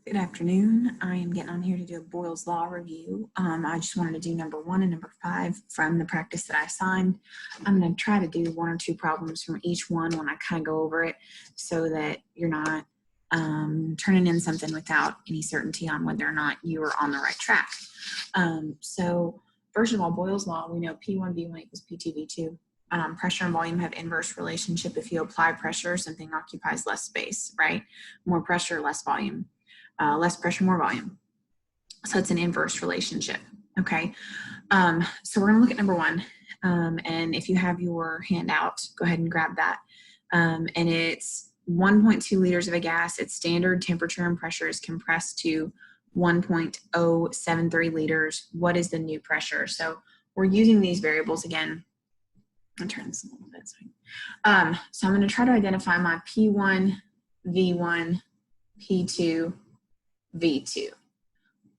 Good afternoon. I am getting on here to do a Boyle's Law review. I just wanted to do number 1 and number 5 from the practice that I assigned. I'm going to try to do 1 or 2 problems from each one when I kind of go over it so that you're not turning in something without any certainty on whether or not you are on the right track. So first of all, Boyle's Law, we know P1V1 equals P2V2. Pressure and volume have inverse relationship. If you apply pressure, something occupies less space, right? More pressure, less volume. Less pressure, more volume. So it's an inverse relationship, okay? So we're gonna look at number 1. And if you have your handout, go ahead and grab that. And it's 1.2 liters of a gas at standard temperature and pressure is compressed to 1.073 liters. What is the new pressure? So we're using these variables again. I'll turn this a little bit. So I'm gonna try to identify my P1, V1, P2, V2.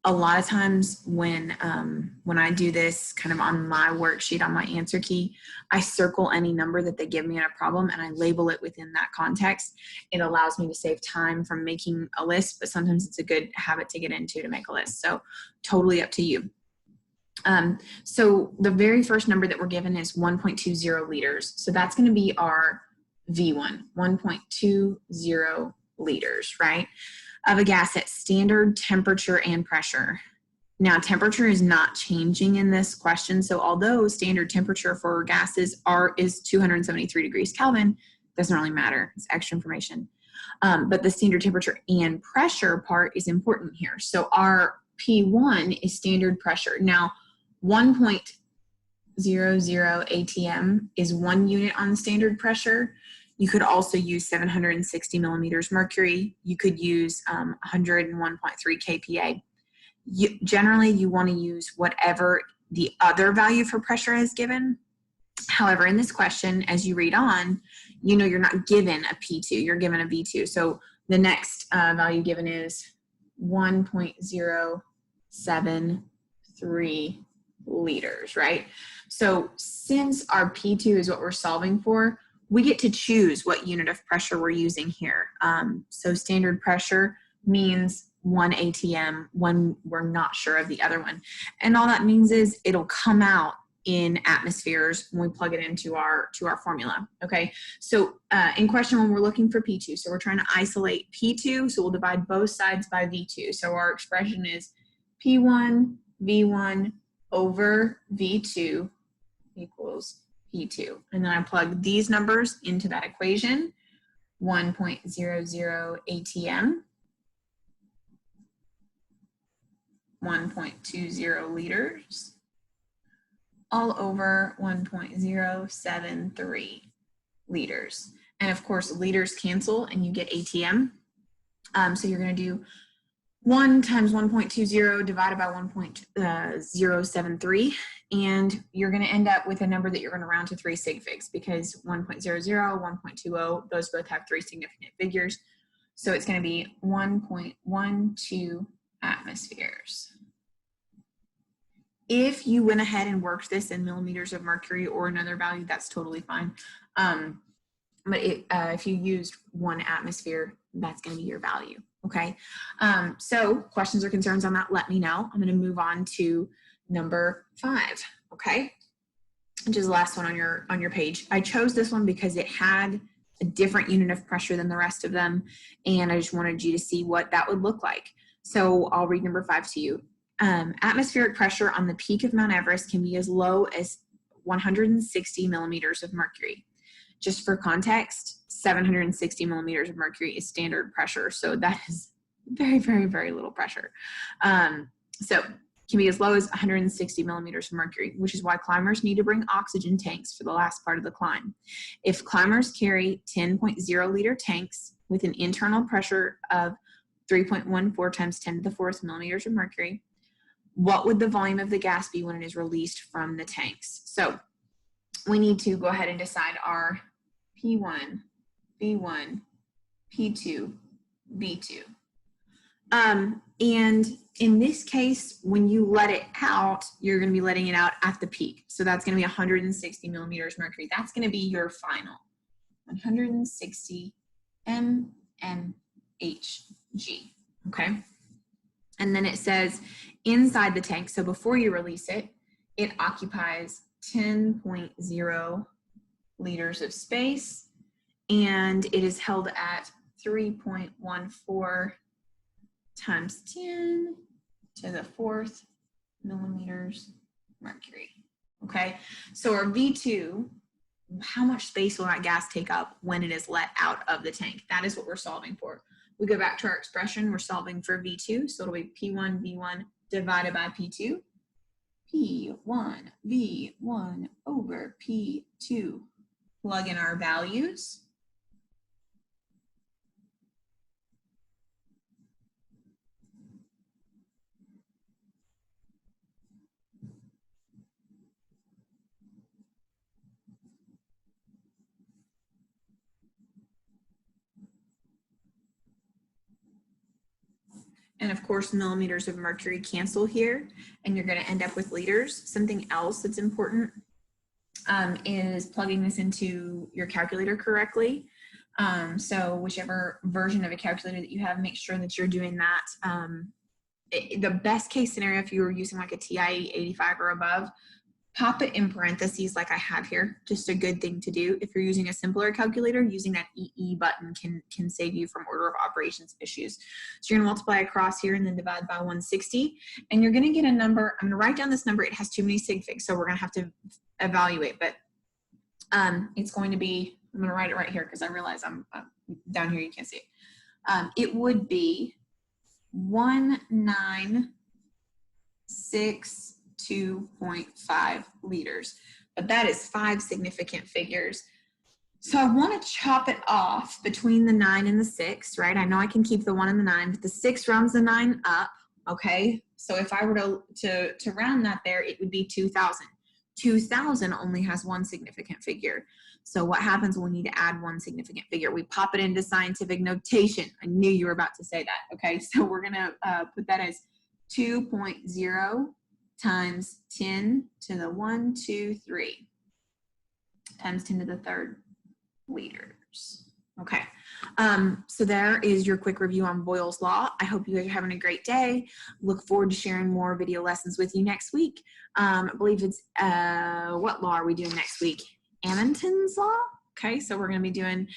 A lot of times when I do this kind of on my worksheet, on my answer key, I circle any number that they give me in a problem and I label it within that context. It allows me to save time from making a list, but sometimes it's a good habit to get into to make a list. So totally up to you. So the very first number that we're given is 1.20 liters. So that's going to be our V1, 1.20 liters, right? Of a gas at standard temperature and pressure. Now, temperature is not changing in this question. So although standard temperature for gases is 273 degrees Kelvin, doesn't really matter. It's extra information. But the standard temperature and pressure part is important here. So our P1 is standard pressure. Now, 1.00 atm is 1 unit on standard pressure. You could also use 760 millimeters mercury. You could use 101.3 kPa. Generally, you want to use whatever the other value for pressure is given. However, in this question, as you read on, you know you're not given a P2, you're given a V2. So the next value given is 1.073 liters, right? So since our P2 is what we're solving for, we get to choose what unit of pressure we're using here. So standard pressure means 1 atm when we're not sure of the other one. And all that means is it'll come out in atmospheres when we plug it into our formula, okay? So in question when we're looking for P2, so we're trying to isolate P2, so we'll divide both sides by V2. So our expression is P1 V1 over V2 equals P2. And then I plug these numbers into that equation, 1.00 atm, 1.20 liters, all over 1.073 liters. And of course, liters cancel and you get atm. So you're going to do 1 times 1.20 divided by 1.073, and you're going to end up with a number that you're going to round to 3 sig figs because 1.00, 1.20, those both have 3 significant figures. So it's going to be 1.12 atmospheres. If you went ahead and worked this in millimeters of mercury or another value, that's totally fine. But if you used 1 atmosphere, that's going to be your value. Okay, so questions or concerns on that, let me know. I'm going to move on to number 5, okay, which is the last one on your page. I chose this one because it had a different unit of pressure than the rest of them, and I just wanted you to see what that would look like. So I'll read number 5 to you. Atmospheric pressure on the peak of Mount Everest can be as low as 160 millimeters of mercury. Just for context, 760 millimeters of mercury is standard pressure. So that is very, very, very little pressure. So can be as low as 160 millimeters of mercury, which is why climbers need to bring oxygen tanks for the last part of the climb. If climbers carry 10.0 liter tanks with an internal pressure of 3.14 times 10 to the 4th millimeters of mercury, what would the volume of the gas be when it is released from the tanks? So we need to go ahead and decide our P1, V1, P2, V2. And in this case, when you let it out, you're going to be letting it out at the peak. So that's going to be 160 millimeters mercury. That's going to be your final. 160 mmHg. Okay. And then it says inside the tank, so before you release it, it occupies 10.0 liters of space, and it is held at 3.14 times 10 to the 4th millimeters mercury. Okay, so our V2, how much space will that gas take up when it is let out of the tank? That is what we're solving for. We go back to our expression, we're solving for V2, so it'll be P1 V1 divided by P2. P1 V1 over P2. Plug in our values. And of course, millimeters of mercury cancel here, and you're going to end up with liters. Something else that's important is plugging this into your calculator correctly. So whichever version of a calculator that you have, make sure that you're doing that. The best case scenario, if you were using like a TIE 85 or above, pop it in parentheses like I have here. Just a good thing to do. If you're using a simpler calculator, using that EE button can save you from order of operations issues. So you're going to multiply across here and then divide by 160. And you're going to get a number. I'm going to write down this number. It has too many sig figs, so we're going to have to evaluate. But it's going to be, I'm going to write it right here because I realize I'm down here. You can't see it. It would be 1962.5 liters, but that is 5 significant figures. So I want to chop it off between the 9 and the 6, right? I know I can keep the 1 and the 9, but the 6 rounds the 9 up, okay? So if I were to round that there, it would be 2,000. 2,000 only has 1 significant figure. So what happens when we need to add 1 significant figure? We pop it into scientific notation. I knew you were about to say that, okay? So we're gonna put that as 2.0 times 10 to the 1, 2, 3 times 10 to the 3rd liters. Okay, so there is your quick review on Boyle's Law. I hope you guys are having a great day. Look forward to sharing more video lessons with you next week. I believe it's, what law are we doing next week? Amundsen's Law? Okay, so we're going to be doing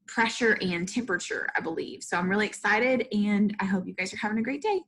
pressure and temperature, I believe. So I'm really excited, and I hope you guys are having a great day.